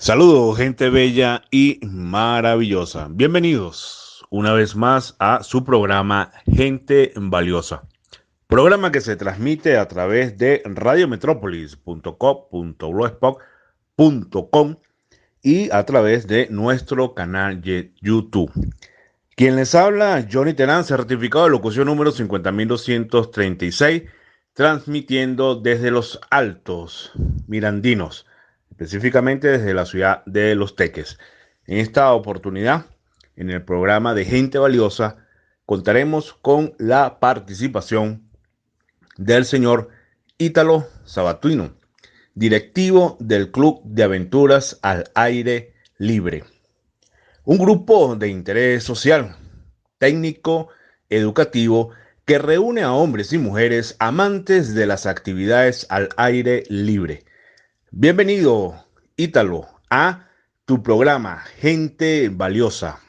Saludos, gente bella y maravillosa. Bienvenidos una vez más a su programa Gente Valiosa. Programa que se transmite a través de radiometrópolis.com.blogspot.com y a través de nuestro canal de YouTube. Quien les habla, Johnny Terán, certificado de locución número 50.236, transmitiendo desde los Altos Mirandinos, específicamente desde la ciudad de Los Teques. En esta oportunidad, en el programa de Gente Valiosa, contaremos con la participación del señor Ítalo Sabatuino, directivo del Club de Aventuras al Aire Libre. Un grupo de interés social, técnico, educativo, que reúne a hombres y mujeres amantes de las actividades al aire libre. Bienvenido, Ítalo, a tu programa Gente Valiosa.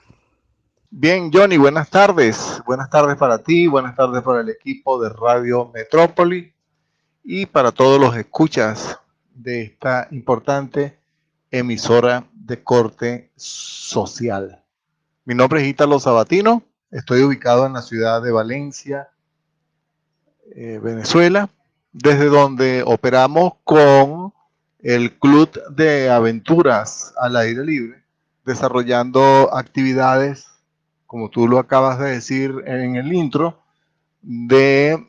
Bien, Johnny, buenas tardes. Buenas tardes para ti, buenas tardes para el equipo de Radio Metrópoli y para todos los escuchas de esta importante emisora de corte social. Mi nombre es Ítalo Sabatino, estoy ubicado en la ciudad de Valencia, Venezuela, desde donde operamos con el Club de Aventuras al Aire Libre, desarrollando actividades, como tú lo acabas de decir en el intro, de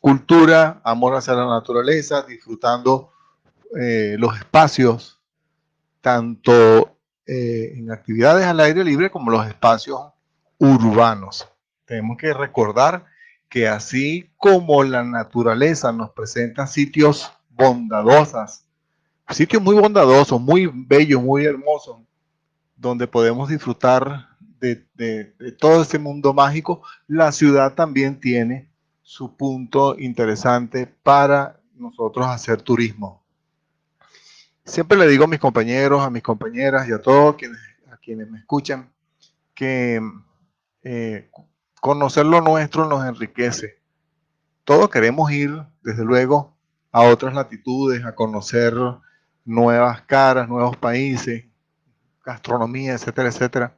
cultura, amor hacia la naturaleza, disfrutando los espacios, tanto en actividades al aire libre como los espacios urbanos. Tenemos que recordar que así como la naturaleza nos presenta sitios bondadosos, sitios muy bondadosos, muy bellos, muy hermosos, donde podemos disfrutar de todo este mundo mágico, la ciudad también tiene su punto interesante para nosotros hacer turismo. Siempre le digo a mis compañeros, a mis compañeras y a todos a quienes me escuchan que eh, conocer lo nuestro nos enriquece. Todos queremos ir, desde luego, a otras latitudes, a conocer nuevas caras, nuevos países, gastronomía, etcétera, etcétera.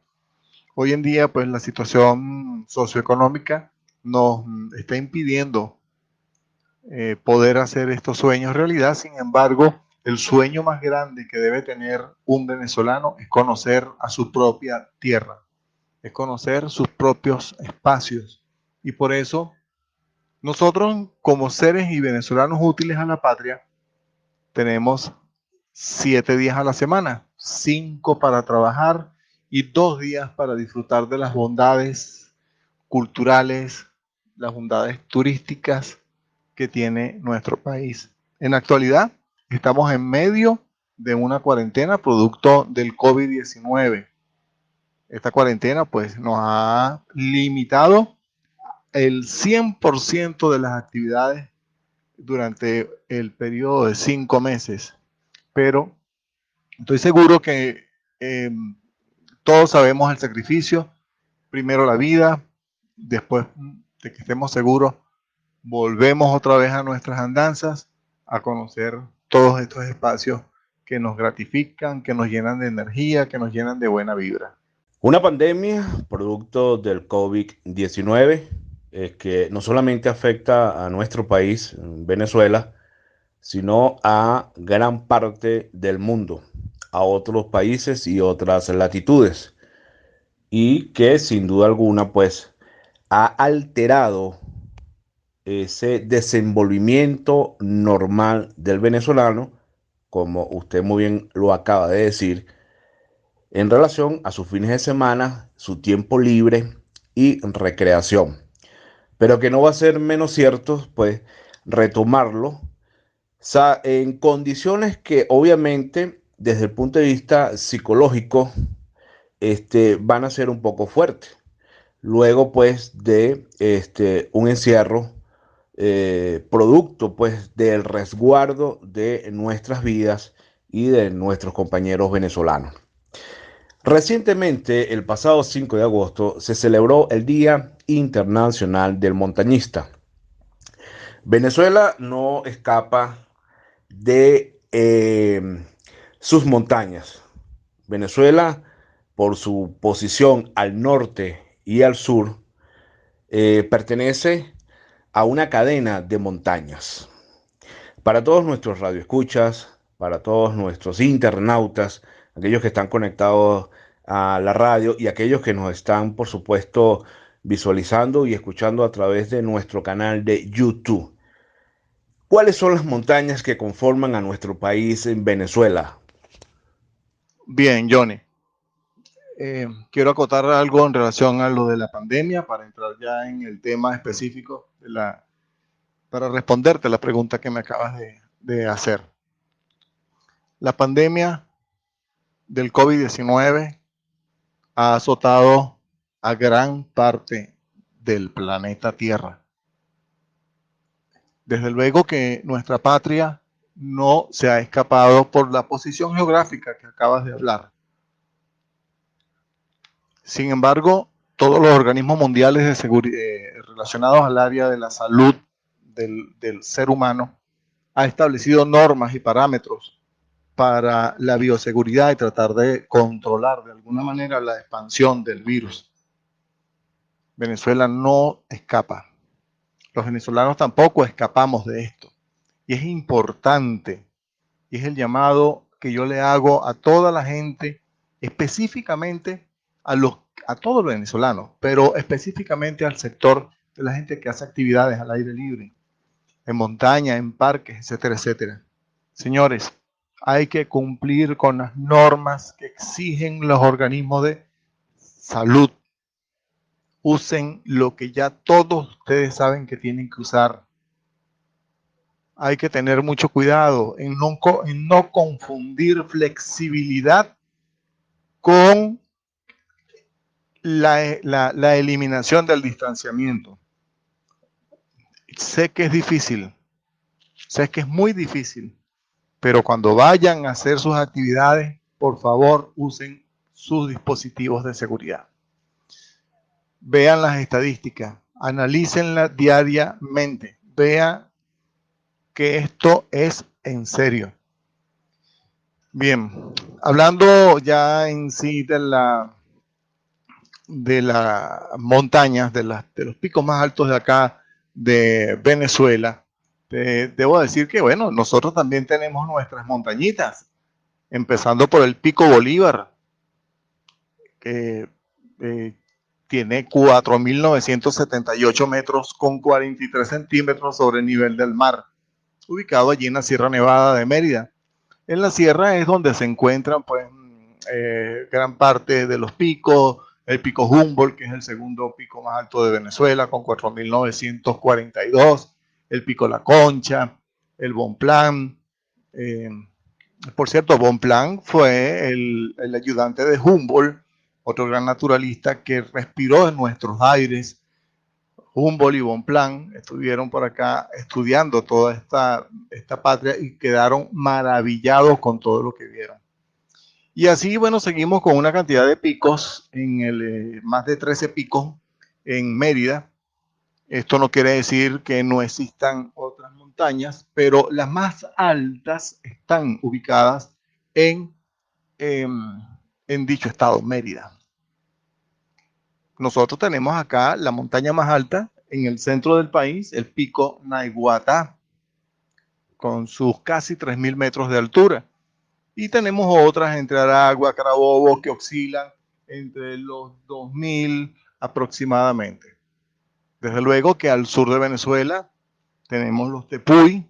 Hoy en día, pues la situación socioeconómica nos está impidiendo poder hacer estos sueños realidad. Sin embargo, el sueño más grande que debe tener un venezolano es conocer a su propia tierra, es conocer sus propios espacios. Y por eso, nosotros, como seres y venezolanos útiles a la patria, tenemos 7 días a la semana, 5 para trabajar y 2 días para disfrutar de las bondades culturales, las bondades turísticas que tiene nuestro país. En la actualidad, estamos en medio de una cuarentena producto del COVID-19. Esta cuarentena pues nos ha limitado el 100% de las actividades durante el periodo de 5 meses. Pero estoy seguro que todos sabemos el sacrificio. Primero la vida, después de que estemos seguros, volvemos otra vez a nuestras andanzas, a conocer todos estos espacios que nos gratifican, que nos llenan de energía, que nos llenan de buena vibra. Una pandemia producto del COVID-19 que no solamente afecta a nuestro país, Venezuela, sino a gran parte del mundo, a otros países y otras latitudes, y que sin duda alguna pues ha alterado ese desenvolvimiento normal del venezolano, como usted muy bien lo acaba de decir, en relación a sus fines de semana, su tiempo libre y recreación. Pero que no va a ser menos cierto, pues, retomarlo en condiciones que obviamente desde el punto de vista psicológico van a ser un poco fuertes. Luego pues de un encierro producto pues del resguardo de nuestras vidas y de nuestros compañeros venezolanos. Recientemente, el pasado 5 de agosto, se celebró el Día Internacional del Montañista. Venezuela no escapa de sus montañas. Venezuela, por su posición al norte y al sur, pertenece a una cadena de montañas. Para todos nuestros radioescuchas, para todos nuestros internautas, aquellos que están conectados a la radio y aquellos que nos están, por supuesto, visualizando y escuchando a través de nuestro canal de YouTube. ¿Cuáles son las montañas que conforman a nuestro país en Venezuela? Bien, Johnny. Quiero acotar algo en relación a lo de la pandemia para entrar ya en el tema específico para responderte la pregunta que me acabas de hacer. La pandemia del COVID-19 ha azotado a gran parte del planeta Tierra. Desde luego que nuestra patria no se ha escapado por la posición geográfica que acabas de hablar. Sin embargo, todos los organismos mundiales de relacionados al área de la salud del ser humano ha establecido normas y parámetros para la bioseguridad y tratar de controlar de alguna manera la expansión del virus. Venezuela no escapa. Los venezolanos tampoco escapamos de esto. Y es importante, y es el llamado que yo le hago a toda la gente, específicamente a todos los venezolanos, pero específicamente al sector de la gente que hace actividades al aire libre, en montaña, en parques, etcétera, etcétera. Señores, hay que cumplir con las normas que exigen los organismos de salud. Usen lo que ya todos ustedes saben que tienen que usar. Hay que tener mucho cuidado en no confundir flexibilidad con la eliminación del distanciamiento. Sé que es difícil, sé que es muy difícil, pero cuando vayan a hacer sus actividades, por favor, usen sus dispositivos de seguridad. Vean las estadísticas, analícenlas diariamente, vean que esto es en serio. Bien, hablando ya en sí de las montañas, de los picos más altos de acá de Venezuela, debo decir que, bueno, nosotros también tenemos nuestras montañitas, empezando por el Pico Bolívar, que tiene 4.978 metros con 43 centímetros sobre el nivel del mar, ubicado allí en la Sierra Nevada de Mérida. En la sierra es donde se encuentran pues, gran parte de los picos, el pico Humboldt, que es el segundo pico más alto de Venezuela, con 4.942, el pico La Concha, el Bonpland. Por cierto, Bonpland fue el ayudante de Humboldt, otro gran naturalista que respiró en nuestros aires. Humboldt y Bonpland estuvieron por acá estudiando toda esta patria y quedaron maravillados con todo lo que vieron. Y así, bueno, seguimos con una cantidad de picos, más de 13 picos en Mérida. Esto no quiere decir que no existan otras montañas, pero las más altas están ubicadas en dicho estado, Mérida. Nosotros tenemos acá la montaña más alta en el centro del país, el pico Naiguatá, con sus casi 3.000 metros de altura. Y tenemos otras entre Aragua, Carabobo, que oscilan entre los 2.000 aproximadamente. Desde luego que al sur de Venezuela tenemos los Tepuy,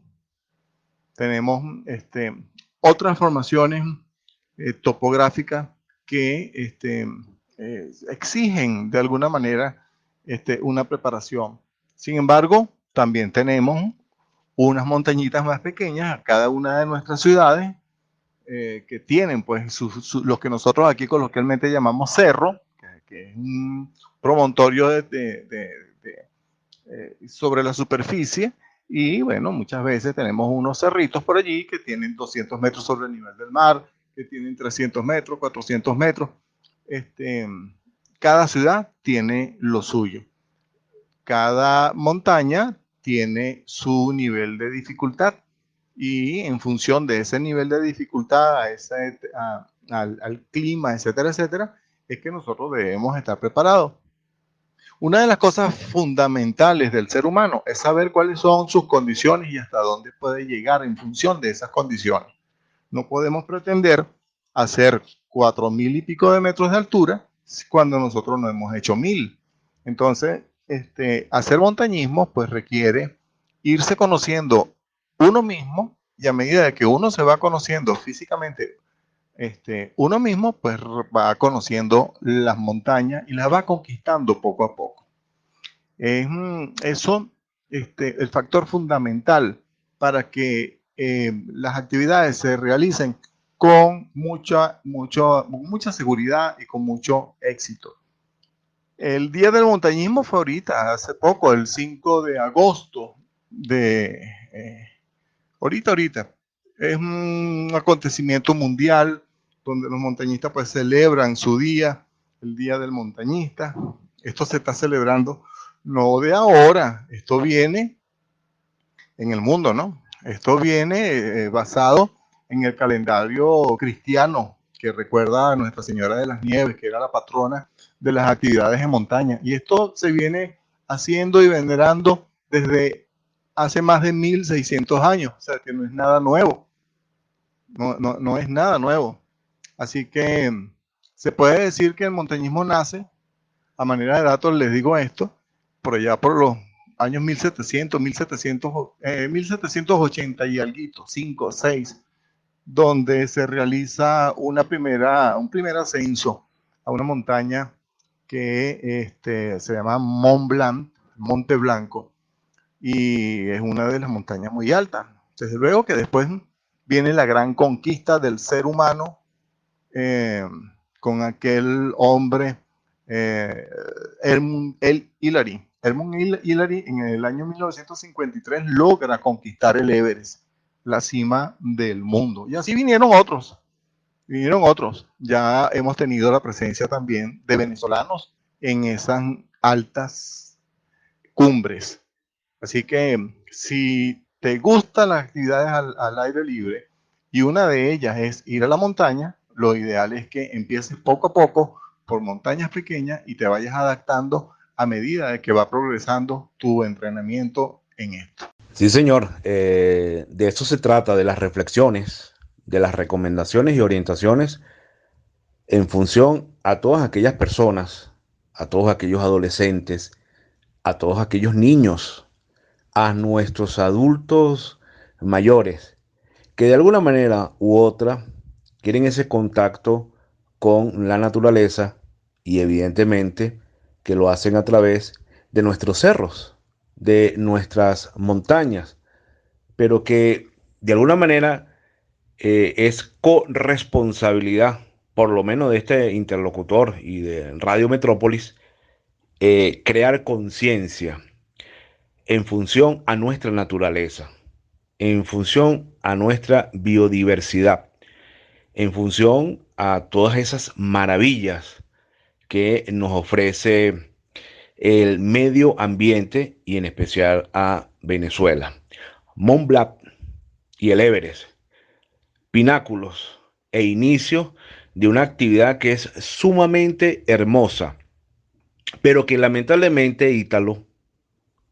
tenemos otras formaciones topográficas que exigen de alguna manera una preparación. Sin embargo, también tenemos unas montañitas más pequeñas a cada una de nuestras ciudades que tienen pues los que nosotros aquí coloquialmente llamamos cerro, que es un promontorio sobre la superficie. Y bueno, muchas veces tenemos unos cerritos por allí que tienen 200 metros sobre el nivel del mar, que tienen 300 metros, 400 metros. Cada ciudad tiene lo suyo. Cada montaña tiene su nivel de dificultad. y en función de ese nivel de dificultad, al clima, etcétera, etcétera, es que nosotros debemos estar preparados. Una de las cosas fundamentales del ser humano es saber cuáles son sus condiciones y hasta dónde puede llegar en función de esas condiciones. No podemos pretender hacer 4.000 y pico de metros de altura cuando nosotros no hemos hecho 1.000. Entonces, hacer montañismo pues requiere irse conociendo uno mismo, y a medida de que uno se va conociendo físicamente uno mismo, pues va conociendo las montañas y las va conquistando poco a poco. Es eso el factor fundamental para que las actividades se realicen con mucha seguridad y con mucho éxito. El Día del Montañismo fue ahorita, hace poco, el 5 de agosto de ahorita. Es un acontecimiento mundial donde los montañistas pues celebran su día, el Día del Montañista. Esto se está celebrando no de ahora, esto viene en el mundo, ¿no? Esto viene basado en el calendario cristiano que recuerda a Nuestra Señora de las Nieves, que era la patrona de las actividades en montaña. Y esto se viene haciendo y venerando desde hace más de 1.600 años, o sea que no es nada nuevo, no es nada nuevo. Así que se puede decir que el montañismo nace, a manera de datos les digo esto, por allá por los años 1780 y algo, 5, 6, donde se realiza un primer ascenso a una montaña que se llama Mont Blanc, Monte Blanco, y es una de las montañas muy altas. Desde luego que después viene la gran conquista del ser humano eh, con aquel hombre, Edmund Hillary. Edmund Hillary en el año 1953 logra conquistar el Everest, la cima del mundo. Y así vinieron otros. Ya hemos tenido la presencia también de venezolanos en esas altas cumbres. Así que si te gustan las actividades al aire libre y una de ellas es ir a la montaña, lo ideal es que empieces poco a poco por montañas pequeñas y te vayas adaptando a medida de que va progresando tu entrenamiento en esto. Sí, señor. De eso se trata, de las reflexiones, de las recomendaciones y orientaciones en función a todas aquellas personas, a todos aquellos adolescentes, a todos aquellos niños, a nuestros adultos mayores, que de alguna manera u otra quieren ese contacto con la naturaleza y evidentemente que lo hacen a través de nuestros cerros, de nuestras montañas, pero que de alguna manera es corresponsabilidad, por lo menos de este interlocutor y de Radio Metrópolis, crear conciencia en función a nuestra naturaleza, en función a nuestra biodiversidad, en función a todas esas maravillas que nos ofrece el medio ambiente y en especial a Venezuela. Mont Blanc y el Everest, pináculos e inicio de una actividad que es sumamente hermosa, pero que lamentablemente, Ítalo,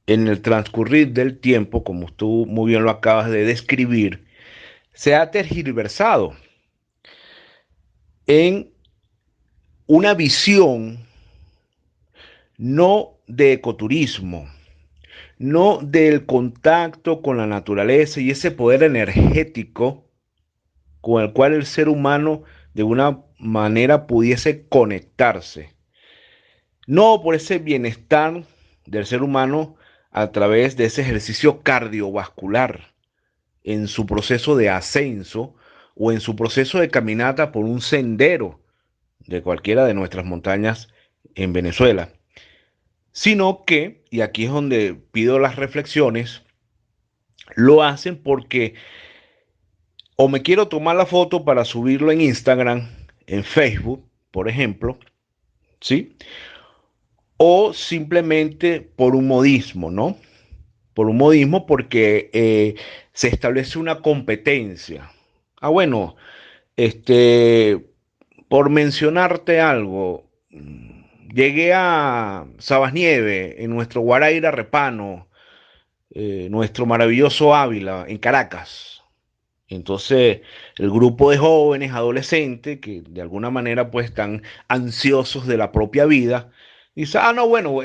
en el transcurrir del tiempo, como tú muy bien lo acabas de describir, se ha tergiversado en una visión no de ecoturismo, no del contacto con la naturaleza y ese poder energético con el cual el ser humano de una manera pudiese conectarse. No por ese bienestar del ser humano a través de ese ejercicio cardiovascular en su proceso de ascenso o en su proceso de caminata por un sendero de cualquiera de nuestras montañas en Venezuela, sino que, y aquí es donde pido las reflexiones, lo hacen porque o me quiero tomar la foto para subirlo en Instagram, en Facebook, por ejemplo, ¿sí? O simplemente por un modismo, ¿no? por un modismo, porque se establece una competencia. Ah, bueno, este, por mencionarte algo, llegué a Sabasnieve, en nuestro Guaraíra Repano, nuestro maravilloso Ávila, en Caracas. Entonces, el grupo de jóvenes, adolescentes, que de alguna manera pues están ansiosos de la propia vida, dice, ah, no, bueno,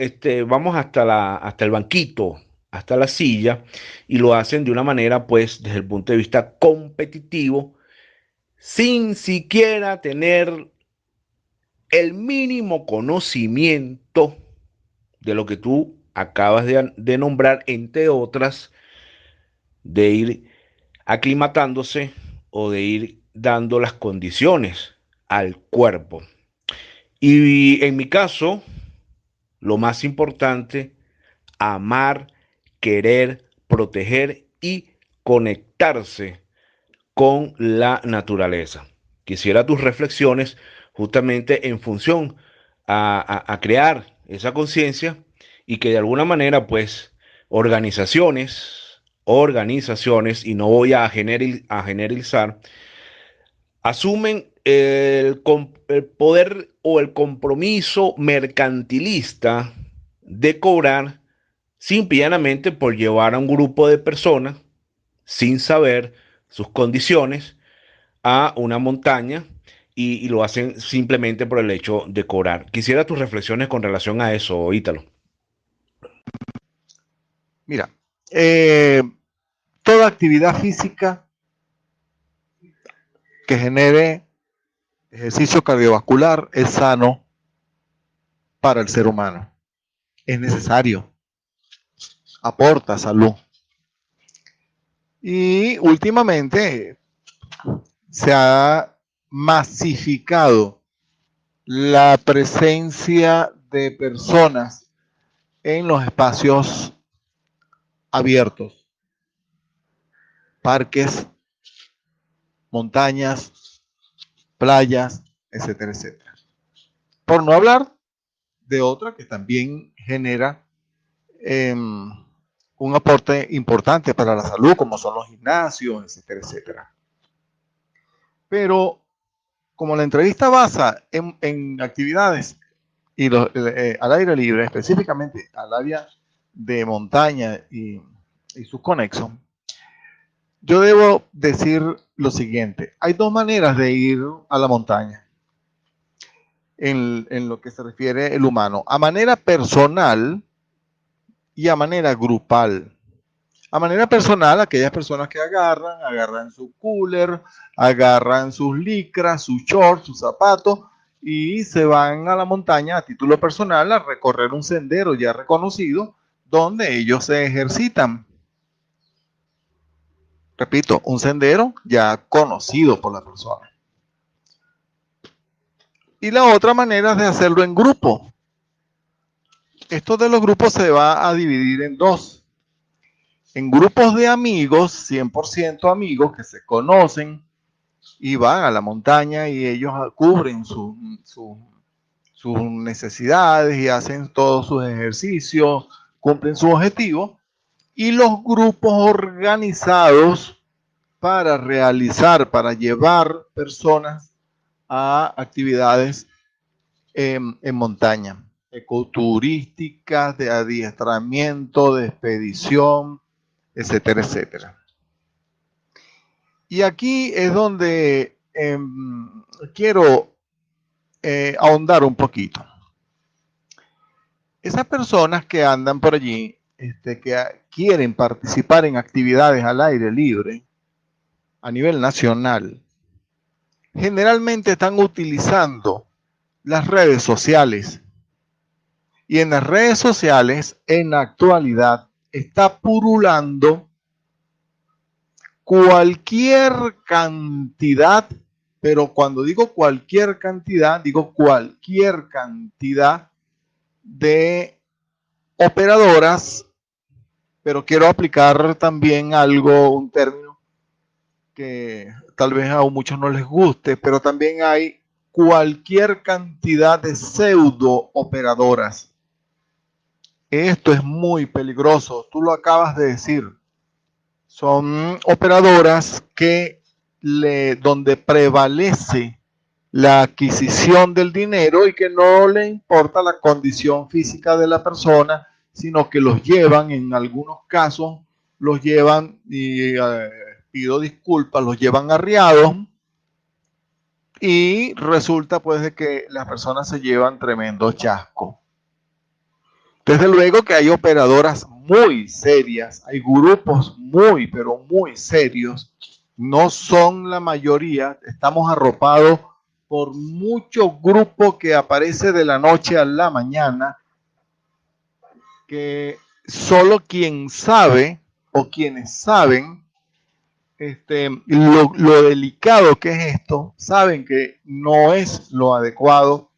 vamos hasta el banquito, hasta la silla, y lo hacen de una manera pues desde el punto de vista competitivo, sin siquiera tener el mínimo conocimiento de lo que tú acabas de nombrar, entre otras, de ir aclimatándose o de ir dando las condiciones al cuerpo. Y en mi caso, lo más importante, amar, querer, proteger y conectarse con la naturaleza. Quisiera tus reflexiones justamente en función a crear esa conciencia y que de alguna manera, pues, organizaciones, y no voy a generalizar, asumen el poder o el compromiso mercantilista de cobrar simple y llanamente por llevar a un grupo de personas sin saber sus condiciones a una montaña y lo hacen simplemente por el hecho de cobrar. Quisiera tus reflexiones con relación a eso, Ítalo. Mira, toda actividad física que genere ejercicio cardiovascular es sano para el ser humano. Es necesario, aporta salud. Y últimamente se ha masificado la presencia de personas en los espacios abiertos, parques, montañas, playas, etcétera, etcétera. Por no hablar de otra que también genera un aporte importante para la salud, como son los gimnasios, etcétera, etcétera. Pero como la entrevista basa en actividades y al aire libre, específicamente al área de montaña y sus conexos, yo debo decir lo siguiente. Hay dos maneras de ir a la montaña en lo que se refiere el humano. A manera personal y a manera grupal. A manera personal, aquellas personas que agarran su cooler, agarran sus licras, sus shorts, sus zapatos y se van a la montaña a título personal a recorrer un sendero ya reconocido donde ellos se ejercitan. Repito, un sendero ya conocido por la persona. Y la otra manera es de hacerlo en grupo. Esto de los grupos se va a dividir en dos. En grupos de amigos, 100% amigos que se conocen y van a la montaña y ellos cubren sus necesidades y hacen todos sus ejercicios, cumplen su objetivo. Y los grupos organizados para realizar, para llevar personas a actividades en montaña, ecoturísticas, de adiestramiento, de expedición, etcétera, etcétera. Y aquí es donde quiero ahondar un poquito. Esas personas que andan por allí, que quieren participar en actividades al aire libre a nivel nacional, generalmente están utilizando las redes sociales. Y en las redes sociales, en la actualidad, está purulando cualquier cantidad, pero cuando digo cualquier cantidad de operadoras, pero quiero aplicar también algo, un término que tal vez a muchos no les guste, pero también hay cualquier cantidad de pseudo operadoras Esto es muy peligroso, tú lo acabas de decir. Son operadoras donde prevalece la adquisición del dinero y que no le importa la condición física de la persona, sino que los llevan, en algunos casos, los llevan, y pido disculpas, los llevan arriados, y resulta pues de que las personas se llevan tremendo chasco. Desde luego que hay operadoras muy serias, hay grupos muy, pero muy serios, no son la mayoría, estamos arropados por mucho grupo que aparece de la noche a la mañana, que solo quien sabe o quienes saben lo delicado que es esto, saben que no es lo adecuado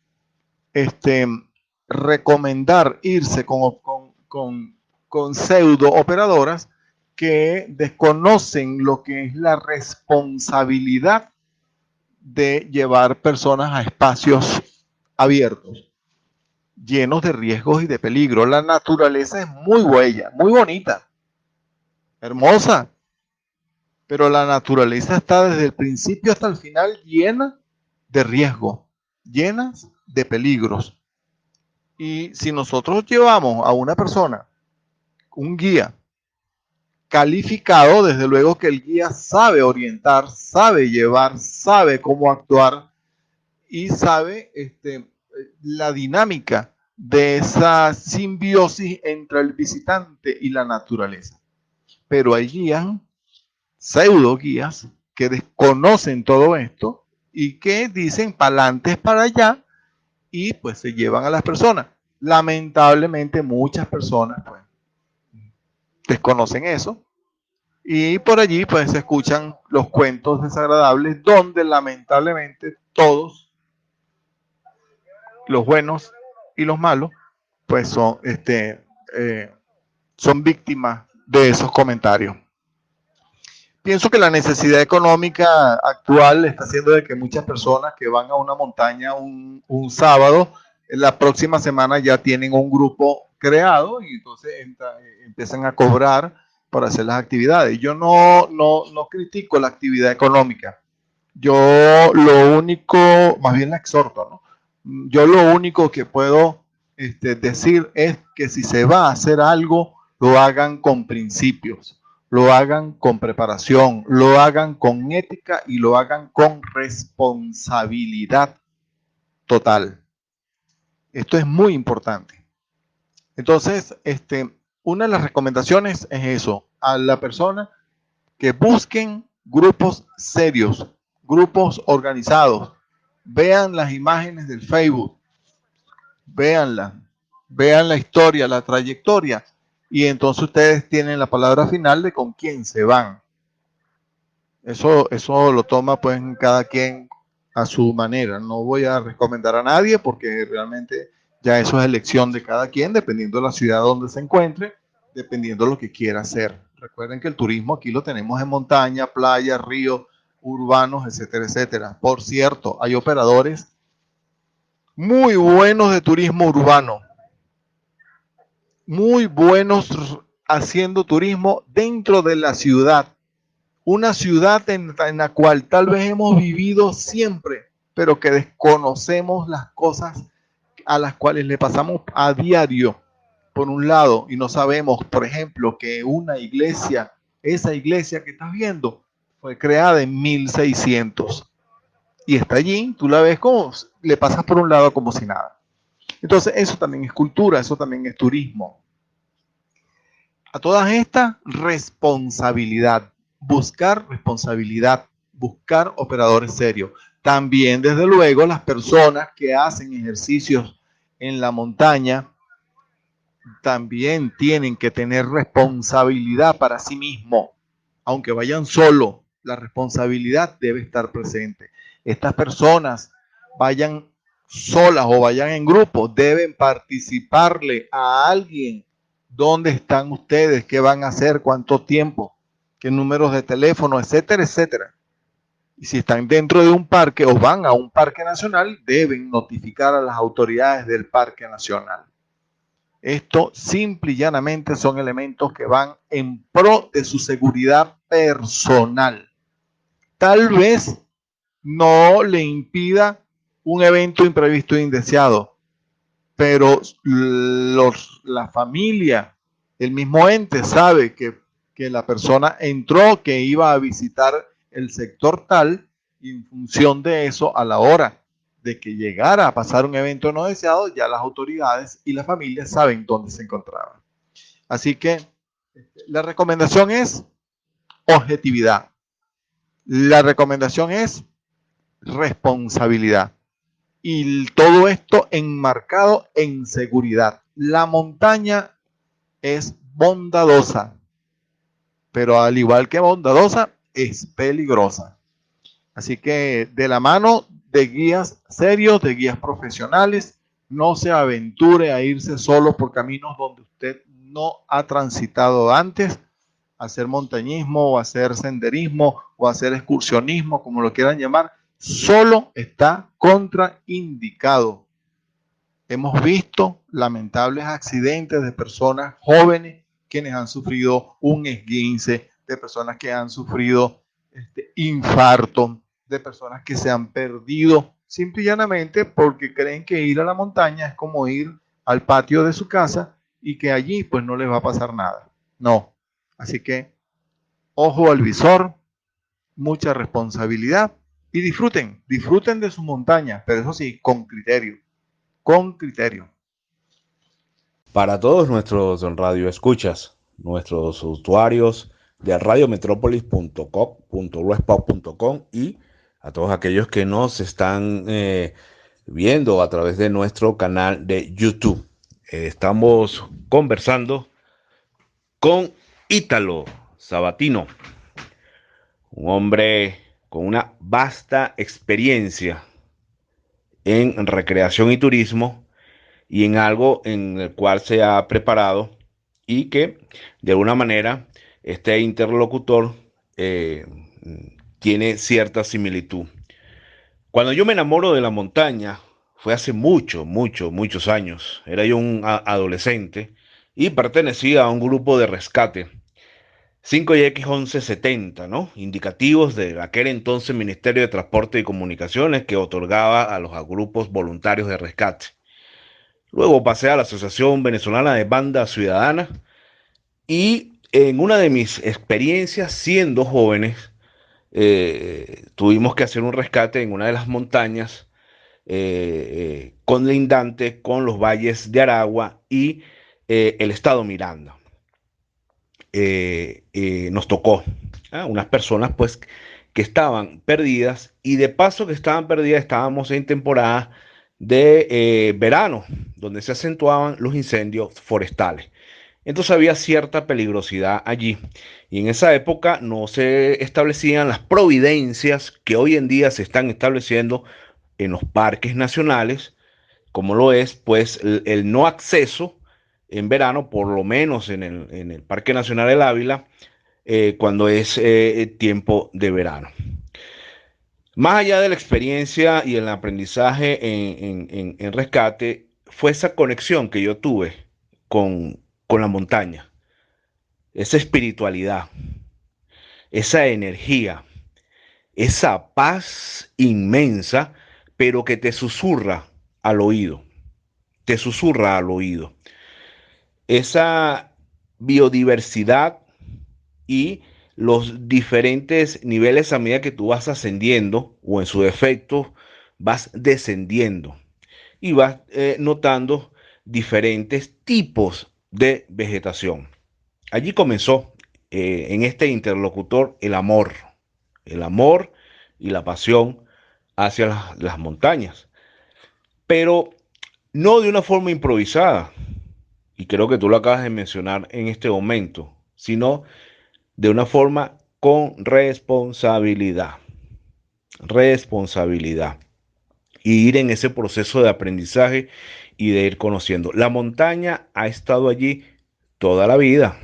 recomendar irse con pseudo operadoras que desconocen lo que es la responsabilidad de llevar personas a espacios abiertos, llenos de riesgos y de peligro. La naturaleza es muy bella, muy bonita, hermosa, pero la naturaleza está desde el principio hasta el final llena de riesgos, llenas de peligros. Y si nosotros llevamos a una persona, un guía calificado, desde luego que el guía sabe orientar, sabe llevar, sabe cómo actuar y sabe la dinámica de esa simbiosis entre el visitante y la naturaleza. Pero hay guías, pseudo guías, que desconocen todo esto y que dicen para adelante es para allá, y pues se llevan a las personas. Lamentablemente muchas personas pues desconocen eso, y por allí pues se escuchan los cuentos desagradables donde lamentablemente todos, los buenos y los malos, pues son víctimas de esos comentarios. Pienso que la necesidad económica actual está haciendo de que muchas personas que van a una montaña un sábado, la próxima semana ya tienen un grupo creado y entonces empiezan a cobrar por hacer las actividades. Yo no critico la actividad económica. Yo lo único, más bien la exhorto, ¿no? Yo lo único que puedo decir es que si se va a hacer algo, lo hagan con principios, lo hagan con preparación, lo hagan con ética y lo hagan con responsabilidad total. Esto es muy importante. Entonces, una de las recomendaciones es eso, a la persona que busquen grupos serios, grupos organizados, vean las imágenes del Facebook, véanla, vean la historia, la trayectoria, y entonces ustedes tienen la palabra final de con quién se van. Eso lo toma pues cada quien a su manera. No voy a recomendar a nadie porque realmente ya eso es elección de cada quien, dependiendo de la ciudad donde se encuentre, dependiendo de lo que quiera hacer. Recuerden que el turismo aquí lo tenemos en montaña, playa, ríos, urbanos, etcétera, etcétera. Por cierto, hay operadores muy buenos de turismo urbano, muy buenos haciendo turismo dentro de la ciudad. Una ciudad en la cual tal vez hemos vivido siempre, pero que desconocemos las cosas a las cuales le pasamos a diario, por un lado, y no sabemos, por ejemplo, que una iglesia, esa iglesia que estás viendo, fue creada en 1600 y está allí, tú la ves como, le pasas por un lado como si nada. Entonces, eso también es cultura, eso también es turismo. A todas estas, responsabilidad, buscar responsabilidad, buscar operadores serios. También, desde luego, las personas que hacen ejercicios en la montaña también tienen que tener responsabilidad para sí mismos. Aunque vayan solo, la responsabilidad debe estar presente. Estas personas, vayan solas o vayan en grupo, deben participarle a alguien. ¿Dónde están ustedes? ¿Qué van a hacer? ¿Cuánto tiempo? ¿Qué números de teléfono? Etcétera, etcétera. Y si están dentro de un parque o van a un parque nacional, deben notificar a las autoridades del parque nacional. Esto simple y llanamente son elementos que van en pro de su seguridad personal. Tal vez no le impida un evento imprevisto e indeseado, pero la familia, el mismo ente sabe que la persona entró, que iba a visitar el sector tal, y en función de eso, a la hora de que llegara a pasar un evento no deseado, ya las autoridades y la familia saben dónde se encontraban. Así que la recomendación es objetividad. La recomendación es responsabilidad. Y todo esto enmarcado en seguridad. La montaña es bondadosa, pero al igual que bondadosa, es peligrosa. Así que de la mano de guías serios, de guías profesionales, no se aventure a irse solo por caminos donde usted no ha transitado antes, hacer montañismo o hacer senderismo o hacer excursionismo, como lo quieran llamar, solo está contraindicado. Hemos visto lamentables accidentes de personas jóvenes quienes han sufrido un esguince, de personas que han sufrido infarto, de personas que se han perdido simple y llanamente porque creen que ir a la montaña es como ir al patio de su casa y que allí pues no les va a pasar nada. No. Así que ojo al visor, mucha responsabilidad y disfruten de su montaña, pero eso sí, con criterio, con criterio. Para todos nuestros radioescuchas, nuestros usuarios de radiometrópolis.com.blogspot.com y a todos aquellos que nos están viendo a través de nuestro canal de YouTube. Estamos conversando con Ítalo Sabatino, un hombre con una vasta experiencia en recreación y turismo y en algo en el cual se ha preparado y que de alguna manera este interlocutor eh, tiene cierta similitud. Cuando yo me enamoro de la montaña fue hace muchos años. Era yo un adolescente y pertenecía a un grupo de rescate 5X1170, ¿no? Indicativos de aquel entonces Ministerio de Transporte y Comunicaciones que otorgaba a los grupos voluntarios de rescate. Luego pasé a la Asociación Venezolana de Banda Ciudadana y en una de mis experiencias siendo jóvenes, tuvimos que hacer un rescate en una de las montañas conlindante con los valles de Aragua y el estado Miranda. Nos tocó unas personas pues que estaban perdidas y de paso que estaban perdidas estábamos en temporada de verano donde se acentuaban los incendios forestales. Entonces había cierta peligrosidad allí y en esa época no se establecían las providencias que hoy en día se están estableciendo en los parques nacionales, como lo es pues el no acceso en verano, por lo menos en el Parque Nacional del Ávila, cuando es tiempo de verano. Más allá de la experiencia y el aprendizaje en rescate, fue esa conexión que yo tuve con la montaña, esa espiritualidad, esa energía, esa paz inmensa, pero que te susurra al oído, te susurra al oído. Esa biodiversidad y los diferentes niveles a medida que tú vas ascendiendo o en su defecto vas descendiendo y vas notando diferentes tipos de vegetación. Allí comenzó en este interlocutor el amor y la pasión hacia las montañas, pero no de una forma improvisada, y creo que tú lo acabas de mencionar en este momento, sino de una forma con responsabilidad. Responsabilidad. Y ir en ese proceso de aprendizaje y de ir conociendo. La montaña ha estado allí toda la vida.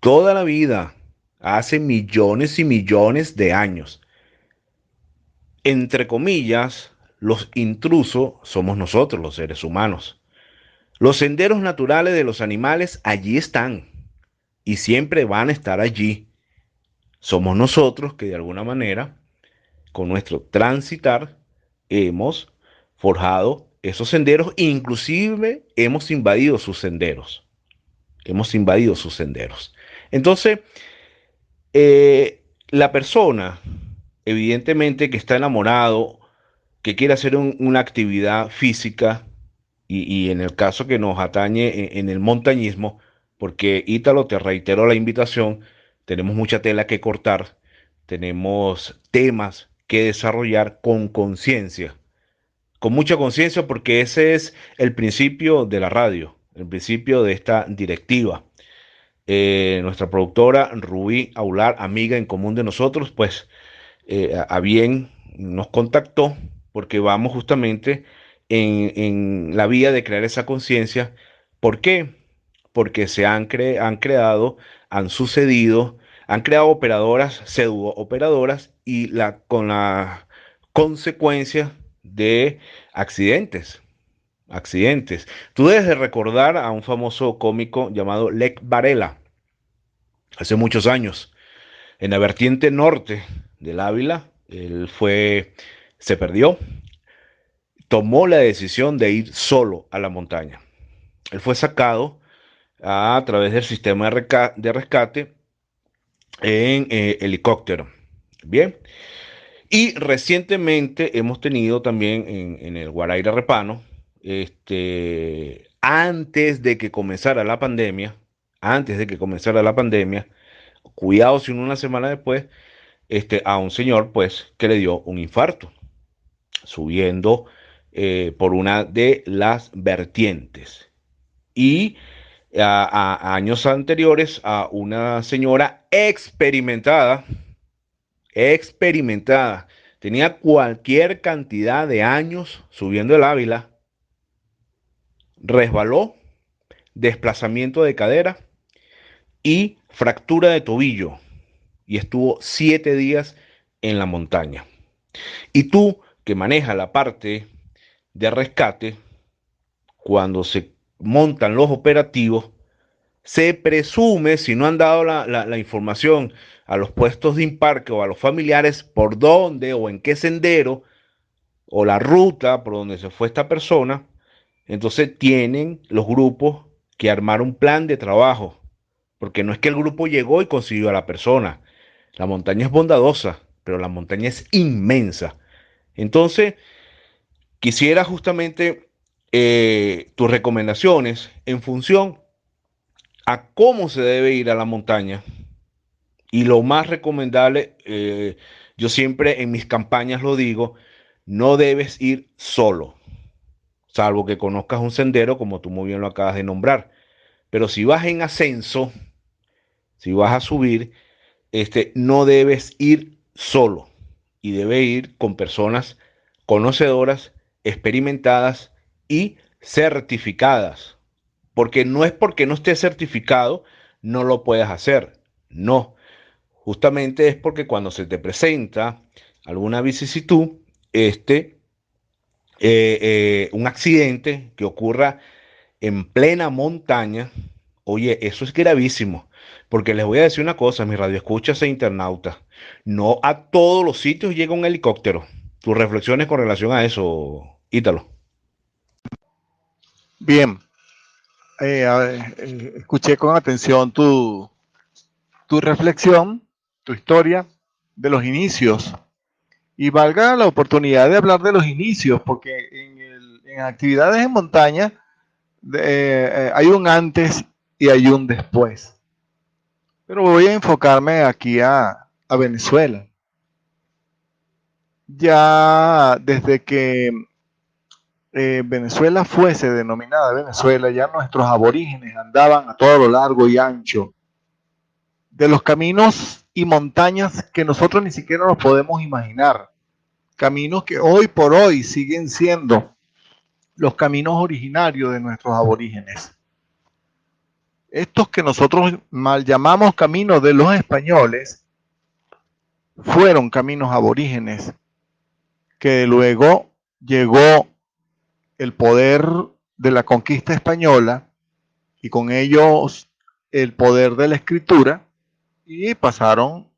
Toda la vida. Hace millones y millones de años. Entre comillas, los intrusos somos nosotros, los seres humanos. Los senderos naturales de los animales allí están y siempre van a estar allí. Somos nosotros que de alguna manera, con nuestro transitar, hemos forjado esos senderos, inclusive hemos invadido sus senderos. Hemos invadido sus senderos. Entonces, la persona, evidentemente, que está enamorado, que quiere hacer una actividad física, y en el caso que nos atañe en el montañismo, porque Ítalo, te reitero la invitación, tenemos mucha tela que cortar, tenemos temas que desarrollar con conciencia, con mucha conciencia, porque ese es el principio de la radio, el principio de esta directiva. Nuestra productora Rubí Aular, amiga en común de nosotros, pues a bien nos contactó porque vamos justamente en la vía de crear esa conciencia. ¿Por qué? Porque han creado, han sucedido, han creado operadoras, pseudo operadoras y con la consecuencia de accidentes. Accidentes. Tú debes de recordar a un famoso cómico llamado Lech Varela, hace muchos años, en la vertiente norte del Ávila. Se perdió, tomó la decisión de ir solo a la montaña. Él fue sacado a través del sistema de rescate en helicóptero. Bien. Y recientemente hemos tenido también en el Guaraíra Repano, antes de que comenzara la pandemia, antes de que comenzara la pandemia, cuidado si una semana después, a un señor pues que le dio un infarto subiendo por una de las vertientes. Y a años anteriores a una señora experimentada, tenía cualquier cantidad de años subiendo el Ávila, resbaló, desplazamiento de cadera y fractura de tobillo, y estuvo 7 días en la montaña. Y tú, que manejas la parte de rescate, cuando se montan los operativos, se presume, si no han dado la información a los puestos de embarque o a los familiares, por dónde o en qué sendero o la ruta por donde se fue esta persona, entonces tienen los grupos que armar un plan de trabajo, porque no es que el grupo llegó y consiguió a la persona. La montaña es bondadosa, pero la montaña es inmensa. Entonces, quisiera justamente tus recomendaciones en función a cómo se debe ir a la montaña. Y lo más recomendable, yo siempre en mis campañas lo digo, no debes ir solo, salvo que conozcas un sendero como tú muy bien lo acabas de nombrar. Pero si vas en ascenso, si vas a subir, no debes ir solo y debes ir con personas conocedoras, experimentadas y certificadas. Porque no es porque no estés certificado, no lo puedas hacer. No, justamente es porque cuando se te presenta alguna vicisitud, un accidente que ocurra en plena montaña, oye, eso es gravísimo. Porque les voy a decir una cosa, mis radioescuchas e internautas, no a todos los sitios llega un helicóptero. Tus reflexiones con relación a eso, Ítalo. Bien, escuché con atención tu reflexión, tu historia de los inicios. Y valga la oportunidad de hablar de los inicios, porque en actividades en montaña hay un antes y hay un después. Pero voy a enfocarme aquí a Venezuela. Ya desde que Venezuela fuese denominada Venezuela, ya nuestros aborígenes andaban a todo lo largo y ancho de los caminos y montañas que nosotros ni siquiera nos podemos imaginar. Caminos que hoy por hoy siguen siendo los caminos originarios de nuestros aborígenes. Estos que nosotros mal llamamos caminos de los españoles, fueron caminos aborígenes, que luego llegó el poder de la conquista española y con ellos el poder de la escritura, y pasaron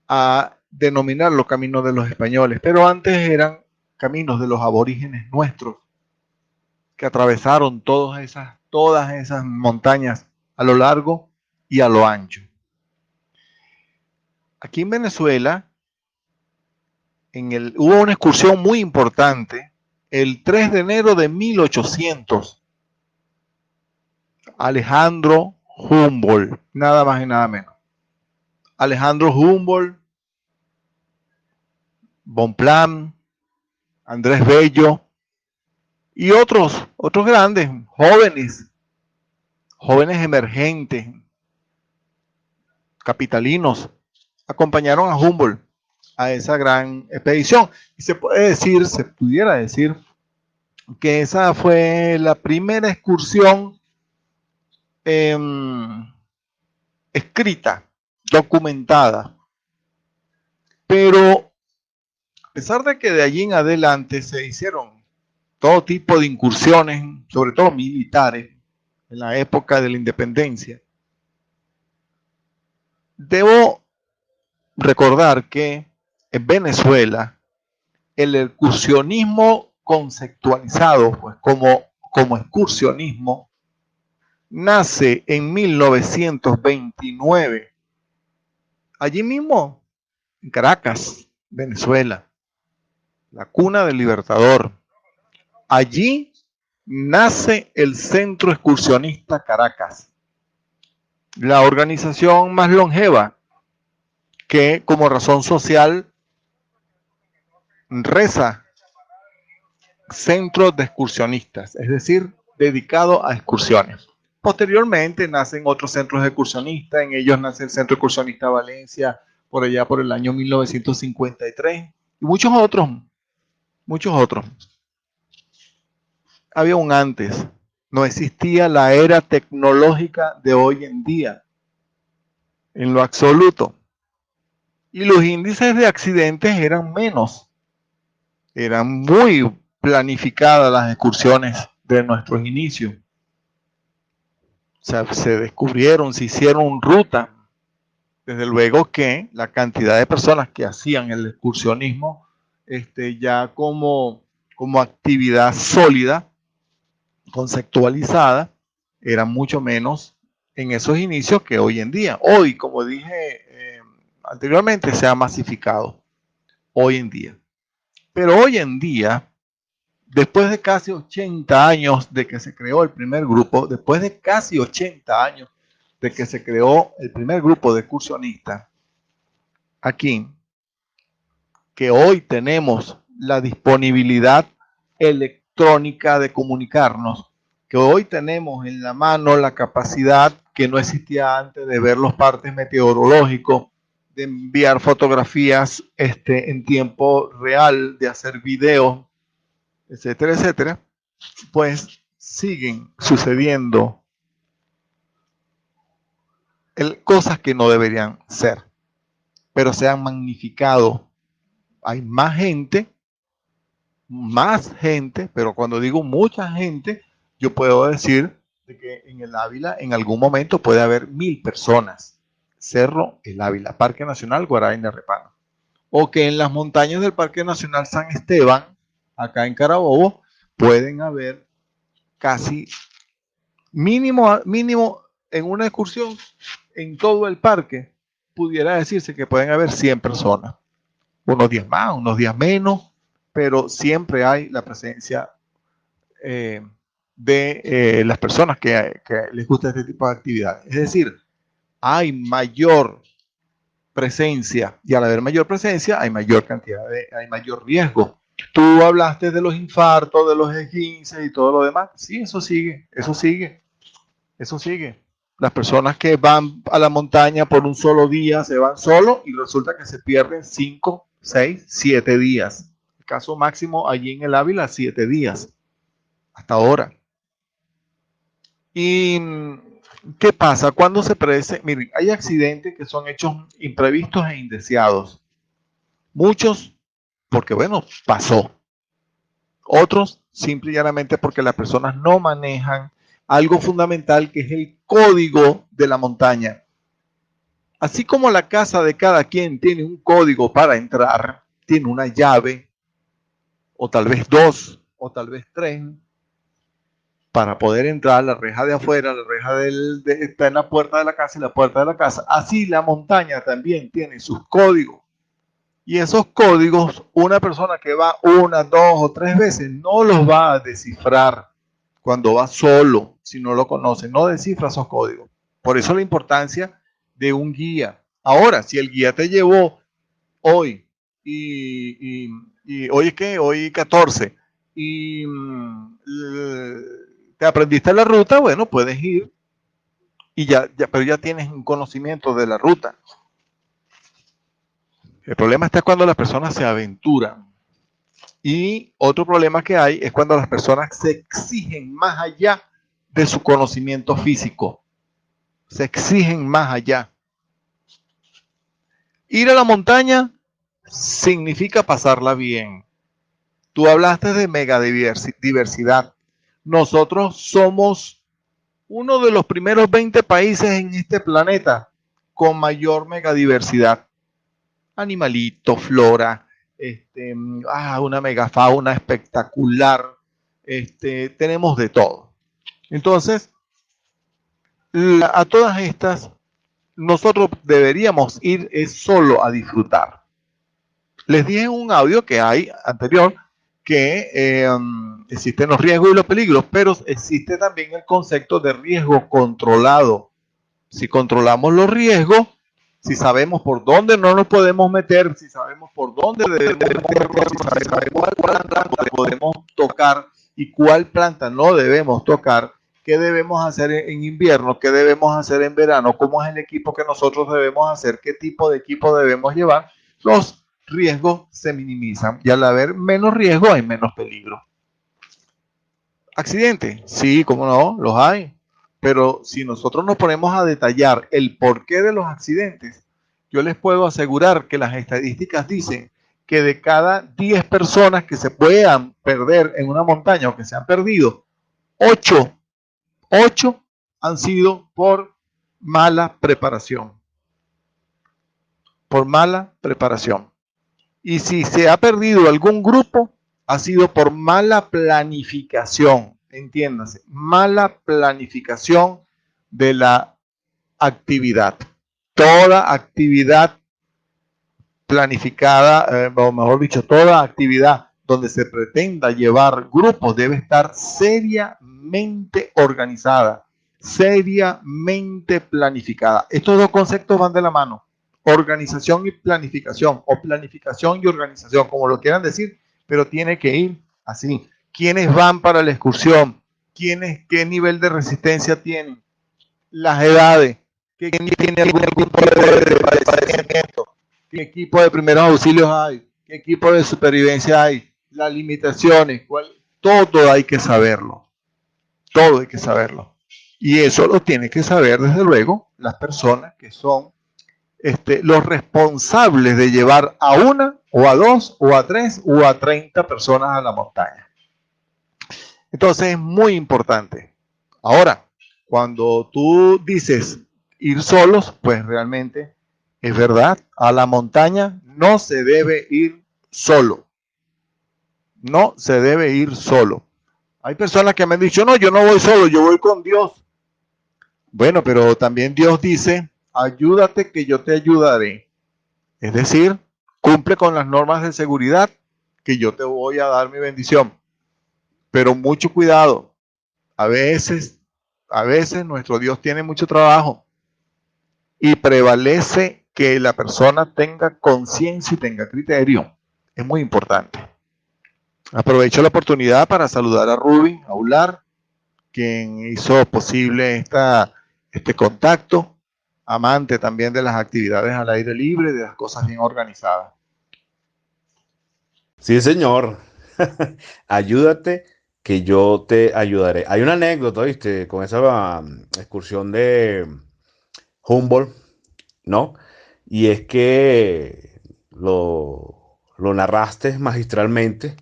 a denominar los caminos de los españoles, pero antes eran caminos de los aborígenes nuestros que atravesaron todas esas montañas a lo largo y a lo ancho. Aquí en Venezuela hubo una excursión muy importante el 3 de enero de 1800. Alejandro Humboldt, nada más y nada menos. Alejandro Humboldt, Bonpland, Andrés Bello y otros grandes, jóvenes emergentes, capitalinos, acompañaron a Humboldt a esa gran expedición. Y se pudiera decir que esa fue la primera excursión escrita, documentada. Pero a pesar de que de allí en adelante se hicieron todo tipo de incursiones, sobre todo militares, en la época de la independencia, debo recordar que en Venezuela el excursionismo conceptualizado pues, como excursionismo nace en 1929, allí mismo en Caracas, Venezuela, la cuna del Libertador. Allí nace el Centro Excursionista Caracas, la organización más longeva que como razón social reza centros de excursionistas, es decir, dedicado a excursiones. Posteriormente nacen otros centros de excursionistas, en ellos nace el Centro Excursionista Valencia por allá por el año 1953 y muchos otros. Había un antes, no existía la era tecnológica de hoy en día, en lo absoluto. Y los índices de accidentes eran menos. Eran muy planificadas las excursiones de nuestros inicios. O sea, se descubrieron, se hicieron rutas. Desde luego que la cantidad de personas que hacían el excursionismo ya como actividad sólida, conceptualizada, era mucho menos en esos inicios que hoy en día. Hoy, como dije anteriormente, se ha masificado hoy en día. Pero hoy en día, después de casi 80 años de que se creó el primer grupo, después de casi 80 años de que se creó el primer grupo de excursionistas, aquí, que hoy tenemos la disponibilidad electrónica de comunicarnos, que hoy tenemos en la mano la capacidad que no existía antes de ver los partes meteorológicos, de enviar fotografías en tiempo real, de hacer videos, etcétera, etcétera, pues siguen sucediendo cosas que no deberían ser, pero se han magnificado. Hay más gente, pero cuando digo mucha gente, yo puedo decir de que en el Ávila en algún momento puede haber 1000 personas. Cerro El Ávila, Parque Nacional Guaraína-Repano. O que en las montañas del Parque Nacional San Esteban, acá en Carabobo, pueden haber casi mínimo en una excursión en todo el parque, pudiera decirse que pueden haber 100 personas. Unos días más, unos días menos, pero siempre hay la presencia de las personas que les gusta este tipo de actividades. Es decir, hay mayor presencia y al haber mayor presencia hay mayor cantidad hay mayor riesgo. Tú hablaste de los infartos, de los esguinces y todo lo demás. Sí, eso sigue. Las personas que van a la montaña por un solo día se van solo y resulta que se pierden 5, 6, 7 días. El caso máximo allí en el Ávila, 7 días. Hasta ahora. ¿Y qué pasa? Cuando se predece, miren, hay accidentes que son hechos imprevistos e indeseados. Muchos, porque bueno, pasó. Otros, simple y llanamente porque las personas no manejan algo fundamental que es el código de la montaña. Así como la casa de cada quien tiene un código para entrar, tiene una llave, o tal vez dos, o tal vez tres, para poder entrar, la reja de afuera, la reja está en la puerta de la casa y la puerta de la casa. Así la montaña también tiene sus códigos. Y esos códigos, una persona que va una, dos o tres veces no los va a descifrar cuando va solo, si no lo conoce, no descifra esos códigos. Por eso la importancia de un guía. Ahora, si el guía te llevó hoy y hoy es que hoy 14 y te aprendiste la ruta, bueno, puedes ir y pero ya tienes un conocimiento de la ruta. El problema está cuando las personas se aventuran. Y otro problema que hay es cuando las personas se exigen más allá de su conocimiento físico. Se exigen más allá. Ir a la montaña significa pasarla bien. Tú hablaste de megadiversidad. Nosotros somos uno de los primeros 20 países en este planeta con mayor megadiversidad. Animalitos, flora, una megafauna espectacular, tenemos de todo. Entonces, a todas estas, nosotros deberíamos ir solo a disfrutar. Les dije en un audio que hay anterior que existen los riesgos y los peligros, pero existe también el concepto de riesgo controlado. Si controlamos los riesgos, si sabemos por dónde no nos podemos meter, si sabemos por dónde debemos meternos, si sabemos cuál planta podemos tocar y cuál planta no debemos tocar, qué debemos hacer en invierno, qué debemos hacer en verano, cómo es el equipo que nosotros debemos hacer, qué tipo de equipo debemos llevar, los riesgos se minimizan y al haber menos riesgo hay menos peligro. ¿Accidentes? Sí, cómo no, los hay. Pero si nosotros nos ponemos a detallar el porqué de los accidentes, yo les puedo asegurar que las estadísticas dicen que de cada 10 personas que se puedan perder en una montaña o que se han perdido, 8 han sido por mala preparación. Por mala preparación. Y si se ha perdido algún grupo, ha sido por mala planificación, entiéndase, mala planificación de la actividad. Toda actividad planificada, o mejor dicho, toda actividad donde se pretenda llevar grupos debe estar seriamente organizada, seriamente planificada. Estos dos conceptos van de la mano. Organización y planificación, o planificación y organización, como lo quieran decir, pero tiene que ir así. ¿Quiénes van para la excursión? ¿Qué nivel de resistencia tienen? Las edades. ¿Qué tiene algún tipo de padecimiento? ¿Qué equipo de primeros auxilios hay? ¿Qué equipo de supervivencia hay? Las limitaciones. Todo hay que saberlo. Todo hay que saberlo. Y eso lo tiene que saber, desde luego, las personas que son los responsables de llevar a una, o a dos, o a tres, o a 30 personas a la montaña. Entonces es muy importante. Ahora, cuando tú dices ir solos, pues realmente es verdad, a la montaña no se debe ir solo. No se debe ir solo. Hay personas que me han dicho, no, yo no voy solo, yo voy con Dios. Bueno, pero también Dios dice, ayúdate que yo te ayudaré. Es decir, cumple con las normas de seguridad que yo te voy a dar mi bendición. Pero mucho cuidado. A veces nuestro Dios tiene mucho trabajo y prevalece que la persona tenga conciencia y tenga criterio. Es muy importante. Aprovecho la oportunidad para saludar a Ruby Aular, quien hizo posible este contacto, amante también de las actividades al aire libre, de las cosas bien organizadas. Sí, señor. Ayúdate que yo te ayudaré. Hay una anécdota, ¿viste? Con esa excursión de Humboldt, ¿no? Y es que lo narraste magistralmente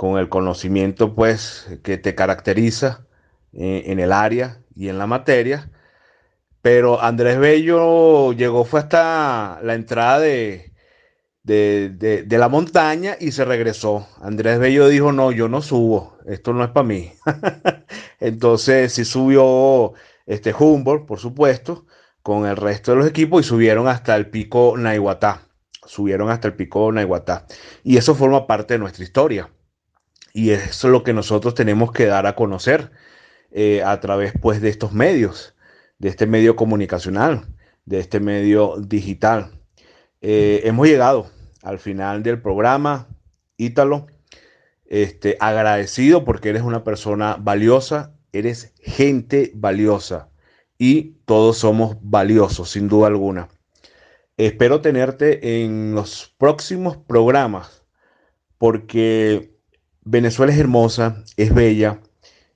con el conocimiento pues que te caracteriza en el área y en la materia. Pero Andrés Bello llegó, fue hasta la entrada de la montaña y se regresó. Andrés Bello dijo, no, yo no subo, esto no es para mí. Entonces sí subió Humboldt, por supuesto, con el resto de los equipos y subieron hasta el pico Naiguatá. Subieron hasta el pico Naiguatá. Y eso forma parte de nuestra historia. Y eso es lo que nosotros tenemos que dar a conocer a través pues de estos medios, de este medio comunicacional, de este medio digital. Hemos llegado al final del programa, Ítalo. Agradecido porque eres una persona valiosa, eres gente valiosa y todos somos valiosos, sin duda alguna. Espero tenerte en los próximos programas porque Venezuela es hermosa, es bella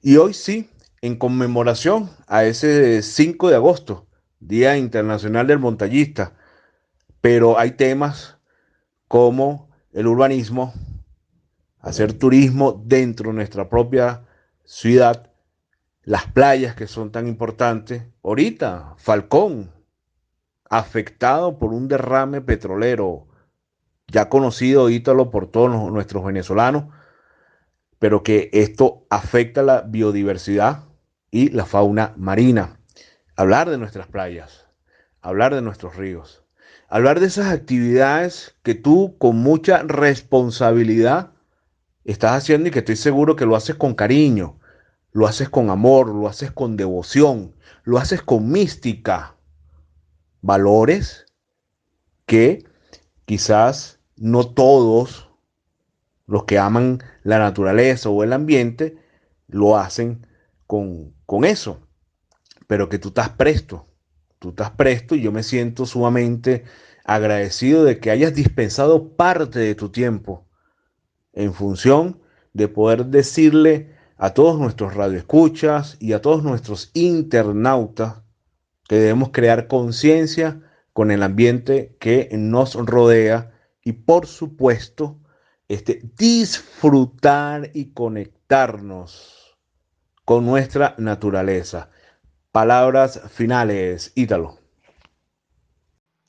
y hoy sí, en conmemoración a ese 5 de agosto, Día Internacional del Montañista, pero hay temas como el urbanismo, hacer turismo dentro de nuestra propia ciudad, las playas que son tan importantes. Ahorita, Falcón, afectado por un derrame petrolero, ya conocido, Ítalo, por todos nuestros venezolanos, pero que esto afecta la biodiversidad y la fauna marina. Hablar de nuestras playas, hablar de nuestros ríos, hablar de esas actividades que tú con mucha responsabilidad estás haciendo y que estoy seguro que lo haces con cariño, lo haces con amor, lo haces con devoción, lo haces con mística, valores que quizás no todos los que aman la naturaleza o el ambiente lo hacen con eso, pero que tú estás presto y yo me siento sumamente agradecido de que hayas dispensado parte de tu tiempo en función de poder decirle a todos nuestros radioescuchas y a todos nuestros internautas que debemos crear conciencia con el ambiente que nos rodea y por supuesto disfrutar y conectarnos con nuestra naturaleza. Palabras finales, Ítalo.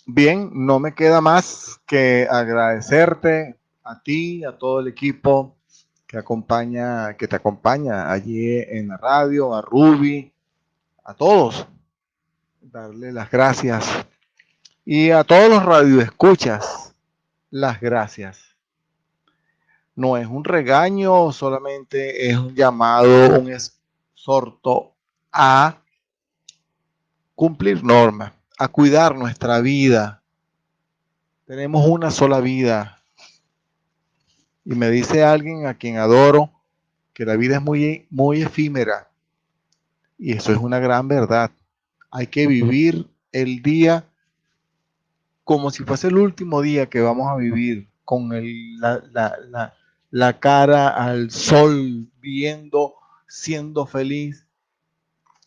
Bien, no me queda más que agradecerte a ti, a todo el equipo que te acompaña allí en la radio, a Ruby, a todos, darle las gracias y a todos los radioescuchas, las gracias. No es un regaño, solamente es un llamado, un exhorto a cumplir normas, a cuidar nuestra vida. Tenemos una sola vida. Y me dice alguien a quien adoro que la vida es muy, muy efímera. Y eso es una gran verdad. Hay que vivir el día como si fuese el último día que vamos a vivir, con la cara al sol, viendo, siendo feliz,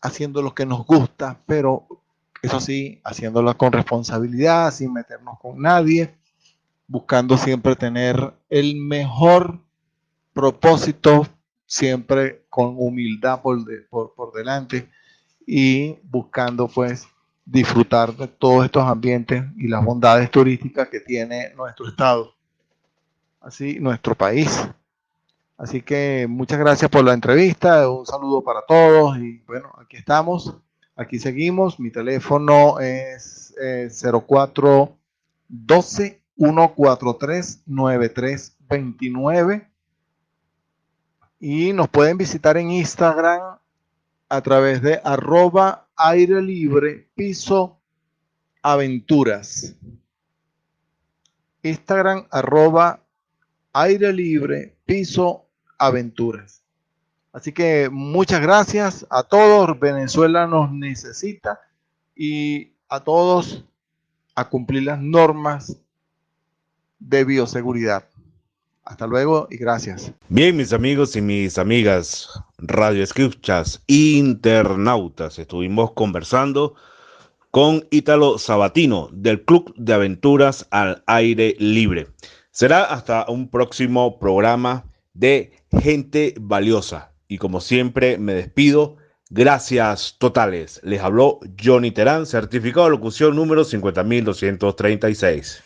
haciendo lo que nos gusta, pero eso sí, haciéndolo con responsabilidad, sin meternos con nadie, buscando siempre tener el mejor propósito, siempre con humildad por delante y buscando pues disfrutar de todos estos ambientes y las bondades turísticas que tiene nuestro estado, así nuestro país. Así que muchas gracias por la entrevista, un saludo para todos y bueno, aquí estamos, aquí seguimos, mi teléfono es 0412 143 9329 y nos pueden visitar en Instagram a través de @aire libre piso aventuras. Instagram @aire libre piso aventuras. Así que muchas gracias a todos. Venezuela nos necesita y a todos a cumplir las normas de bioseguridad. Hasta luego y gracias. Bien, mis amigos y mis amigas, radioescuchas, internautas, estuvimos conversando con Ítalo Sabatino del Club de Aventuras al Aire Libre. Será hasta un próximo programa de Gente Valiosa. Y como siempre me despido. Gracias totales. Les habló Johnny Terán, certificado de locución número 50236.